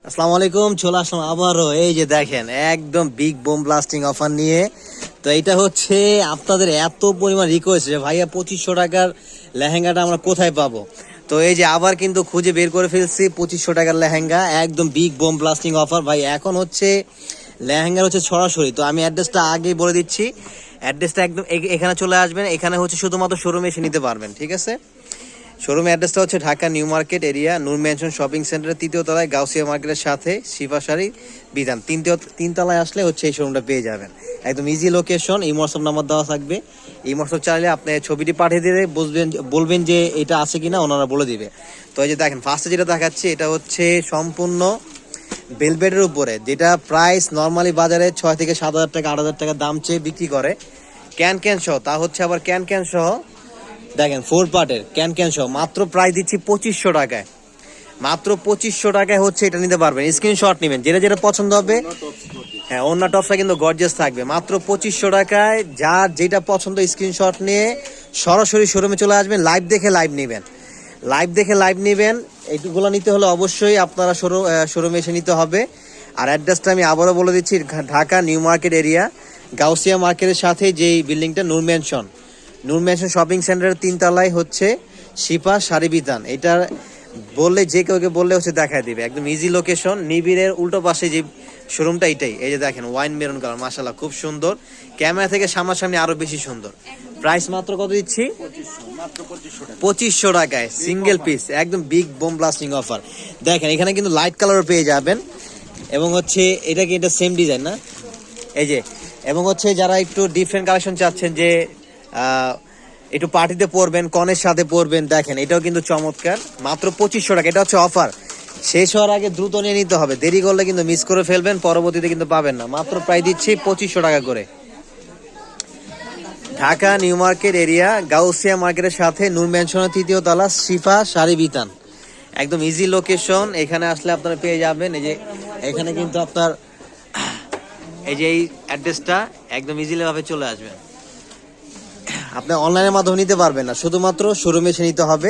আসসালামু আলাইকুম, চলে আসলাম আবারও। এই যে দেখেন, একদম বিগ বোম ব্লাস্টিং অফার নিয়ে। তো এটা হচ্ছে আপনাদের এত পরিমাণ রিকোয়েস্ট যে ভাইয়া 2500 টাকার লেহেঙ্গাটা আমরা কোথায় পাবো। তো এই যে আবার কিন্তু খুঁজে বের করে ফেলছি 2500 টাকার লেহেঙ্গা, একদম বিগ বোম ব্লাস্টিং অফার ভাই। এখন হচ্ছে লেহেঙ্গার হচ্ছে সরাসরি, তো আমি অ্যাড্রেসটা আগেই বলে দিচ্ছি। অ্যাড্রেসটা একদম এখানে চলে আসবেন, এখানে হচ্ছে শুধুমাত্র শোরুমে এসে নিতে পারবেন, ঠিক আছে। শোরুম অ্যাড্রেসটা হচ্ছে ঢাকা নিউ মার্কেট এরিয়া, নূর ম্যানশন শপিং সেন্টারের 3য় তলায়, গাউসিয়া মার্কেটের সাথে শিফা শাড়ি বিধান 3 তলায় আসলে হচ্ছে এই শোরুমটা পেয়ে যাবেন। একদম ইজি লোকেশন, এই হোয়াটসঅ্যাপ নাম্বার দেওয়া থাকবে। এই হোয়াটসঅ্যাপ চাইলে আপনি ছবিটি পাঠিয়ে দিলে বলবেন যে এটা আছে কিনা, ওনারা বলে দিবে। তো এই যে দেখেন, ফার্স্টে যেটা দেখাচ্ছি এটা হচ্ছে সম্পূর্ণ বেলভেটের উপরে, যেটা প্রাইস নর্মালি বাজারে 6 থেকে 7,000 টাকা 8,000 টাকা দাম চেয়ে বিক্রি করে, ক্যান সহ। তা হচ্ছে আবার ক্যান সহ দেখেন 4 পার্টের ক্যান সহ মাত্র প্রাইস দিচ্ছি 2500 টাকায়। মাত্র 2500 টাকায় হচ্ছে এটা নিতে পারবেন। স্ক্রিনশট নেবেন, যেটা যেটা পছন্দ হবে। হ্যাঁ, অন্য টপসটা কিন্তু গর্জিয়াস থাকবে। মাত্র 2500 টাকায় যার যেটা পছন্দ স্ক্রিনশট নিয়ে সরাসরি শোরুমে চলে আসবেন। লাইভ দেখে লাইভ নেবেন। এইগুলো নিতে হলে অবশ্যই আপনারা শোরুমে এসে নিতে হবে। আর অ্যাড্রেসটা আমি আবারও বলে দিচ্ছি, Dhaka new market area, Gausia মার্কেটের সাথে যেই বিল্ডিংটা নূর ম্যানশন শপিং সেন্টারের 3 তলায় হচ্ছে শিফা শাড়ি বিতান। এটা বললে যে কেউকে বললে হচ্ছে দেখায় দিবে। একদম ইজি লোকেশন, নিবিড়ের উল্টো পাশে যে শোরুমটা এটাই। এই যে দেখেন, ওয়াইন মেরুন কালার, মাশাআল্লাহ খুব সুন্দর। ক্যামেরা থেকে সামনাসামনি আরো বেশি সুন্দর। প্রাইস মাত্র কত দিচ্ছি? 2500 টাকায় সিঙ্গেল পিস, একদম বিগ বোম ব্লাস্টিং অফার। দেখেন এখানে কিন্তু লাইট কালারও পেয়ে যাবেন, এবং হচ্ছে এটা কি এটা সেম ডিজাইন না? এই যে, এবং হচ্ছে যারা একটু ডিফারেন্ট কালেকশন চাচ্ছেন, যে একটু পার্টিতে পরবেন, কনের সাথে পরবেন, দেখেন এটাও কিন্তু চমৎকার। মাত্র 2500 টাকা। এটা হচ্ছে অফার, শেষ হওয়ার আগে দ্রুত নিয়ে নিতে হবে, দেরি করলে কিন্তু মিস করে ফেলবেন, পরবর্তীতে কিন্তু পাবেন না। মাত্র প্রায় দিচ্ছি 2500 টাকা করে। Dhaka new market area, Gausia মার্কেটের সাথে নূর ম্যানশনের 3য় তলা, শিফা শাড়ি বিতান। একদম ইজি লোকেশন, এখানে আসলে আপনারা পেয়ে যাবেন। এই যে এখানে কিন্তু আপনার এই যে এই অ্যাড্রেসটা, একদম ইজিলি ভাবে চলে আসবেন। আপনি অনলাইনের মাধ্যমে নিতে পারবেন না, শুধুমাত্র শোরুমে এসে নিতে হবে।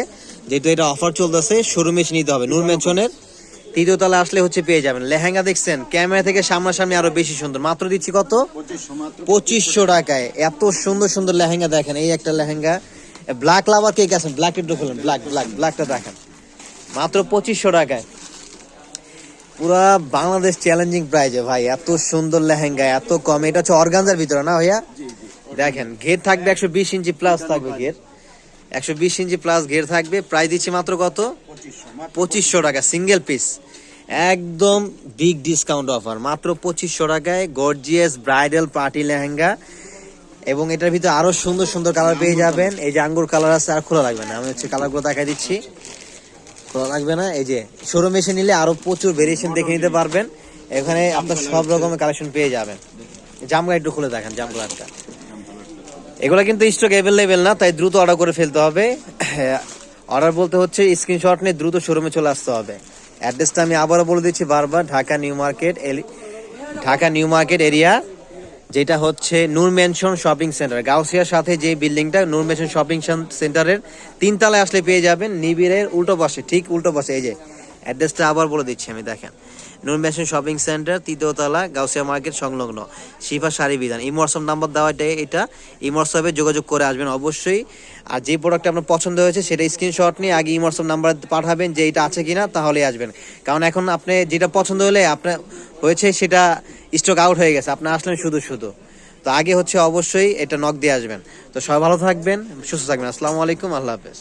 যেহেতু এটা অফার চলতেছে, শোরুমে এসে নিতে হবে। নূর ম্যানশনের 3য় তলায় আসলে হচ্ছে পেয়ে যাবেন। লেহেঙ্গা দেখছেন, ক্যামেরা থেকে সামনাসামনি আরো বেশি সুন্দর। মাত্র দিচ্ছি কত? 2500 টাকায়। এত সুন্দর সুন্দর লেহেঙ্গা দেখেন। এই একটা লেহেঙ্গা, ব্ল্যাক লাভার কে গেছেন, ব্ল্যাক একটু খুলেন, ব্ল্যাকটা দেখেন। মাত্র 2500 টাকায়, পুরা বাংলাদেশ চ্যালেঞ্জিং প্রাইজে ভাই। এত সুন্দর লেহেঙ্গা এত কম। এটা হচ্ছে অর্গানজার ভিতরে না ভাইয়া? দেখেন ঘের থাকবে 120 ইঞ্চি প্লাস থাকবে ঘের, 120 ইঞ্চি প্লাস ঘের থাকবে। প্রাইস দিচ্ছি মাত্র কত? 2500 টাকা সিঙ্গেল পিস, একদম বিগ ডিসকাউন্ট অফার। মাত্র 2500 টাকায় গর্জিয়াস ব্রাইডাল পার্টি লেহেঙ্গা, এবং এটার ভিতরে আরো সুন্দর সুন্দর কালার পেয়ে যাবেন। এই যে আঙ্গুর কালার আছে, আর খোলা লাগবে না, আমি হচ্ছে কালারগুলো দেখাই দিচ্ছি, খোলা লাগবে না। এই যে শোরুমে এসে নিলে আরো প্রচুর ভেরিয়েশন দেখে নিতে পারবেন। এখানে আপনার সব রকমের কালেকশন পেয়ে যাবেন। জামগা একটু খুলে দেখেন, জাম কালারটা। এগুলো কিন্তু স্টক অ্যাভেলেবেল না, তাই দ্রুত অর্ডার করে ফেলতে হবে। অর্ডার বলতে হচ্ছে স্ক্রিনশট নিয়ে দ্রুত শোরুমে চলে আসতে হবে। অ্যাড্রেসটা আমি আবারও বলে দিচ্ছি বারবার, ঢাকা নিউ মার্কেট এরিয়া, যেটা হচ্ছে নূর ম্যানশন শপিং সেন্টার, গাউসিয়ার সাথে যে বিল্ডিংটা নূর ম্যানশন শপিং সেন্টারের 3 তলায় আসলে পেয়ে যাবেন। নিবিড়ের উল্টো পাশে, ঠিক উল্টো পাশে। এই যে অ্যাড্রেসটা আবার বলে দিচ্ছি আমি, দেখেন নূর ম্যানশন শপিং সেন্টার 3য় তলা, গাউসিয়া মার্কেট সংলগ্ন, শিফা শাড়ি বিধান। এই হোয়াটসঅ্যাপ নাম্বার দেওয়া এটা, এই হোয়াটসঅ্যাপে যোগাযোগ করে আসবেন অবশ্যই। আর যে প্রোডাক্টটা আপনার পছন্দ হয়েছে সেটা স্ক্রিনশট নিয়ে আগে এই হোয়াটসঅ্যাপ নাম্বার পাঠাবেন যে এটা আছে কিনা, তাহলেই আসবেন। কারণ এখন আপনি যেটা পছন্দ হলে আপনার হয়েছে সেটা স্টক আউট হয়ে গেছে, আপনি আসলেন শুধু। তো আগে হচ্ছে অবশ্যই এটা নক দিয়ে আসবেন। তো সবাই ভালো থাকবেন, সুস্থ থাকবেন। আসসালামু আলাইকুম, আল্লাহ হাফেজ।